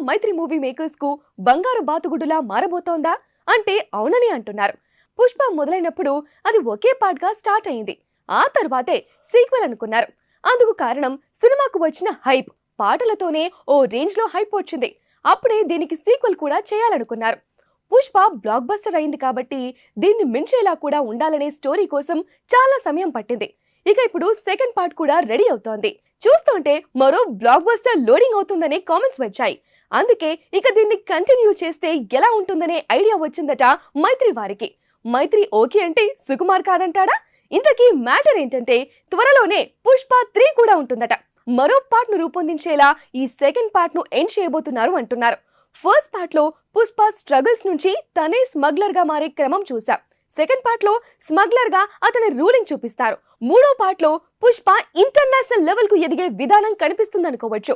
మైత్రి movie makers కు బంగారు బాతుగుడ్డులా మారబోతోందా అంటే అవునని అంటున్నారు. పుష్ప మొదలైనప్పుడు అది ఒకే పార్ట్ గా స్టార్ట్ అయింది. ఆ తర్వాతే సీక్వెల్ అనుకున్నారు. అందుకు కారణం సినిమాకు వచ్చిన హైప్. పాటలతోనే ఓ రేంజ్ లో హైప్ వచ్చింది. అప్పుడే దీనికి సీక్వెల్ కూడా చేయాలనుకున్నారు. పుష్ప బ్లాక్ బస్టర్ అయింది కాబట్టి దీన్ని మించేలా కూడా ఉండాలనే స్టోరీ కోసం చాలా సమయం పట్టింది. ఇక ఇప్పుడు సెకండ్ పార్ట్ కూడా రెడీ అవుతోంది. చూస్తుంటే మరో బ్లాక్ బస్టర్ లోడింగ్ అవుతుందనే కామెంట్స్ వచ్చాయి. అందుకే ఇక దీన్ని కంటిన్యూ చేస్తే ఎలా ఉంటుందనే ఐడియా వచ్చిందట మైత్రి వారికి. మైత్రి ఓకే అంటే సుకుమార్ కాదంటాడా? ఇంతకీ మ్యాటర్ ఏంటంటే త్వరలోనే పుష్ప 3 కూడా ఉంటుందట. మరో పార్ట్ ను రూపొందించేలా ఈ సెకండ్ పార్ట్ ను ఎండ్ చేయబోతున్నారు అంటున్నారు. ఫస్ట్ పార్ట్ లో పుష్ప స్ట్రగుల్స్ నుంచి తనే స్మగ్లర్ గా మారే క్రమం చూసాం. సెకండ్ పార్ట్ లో స్మగ్లర్ గా అతని రూలింగ్ చూపిస్తారు. మూడో పార్ట్ లో పుష్ప ఇంటర్నేషనల్ లెవెల్ కు ఎదిగే విధానం కనిపిస్తుందనుకోవచ్చు.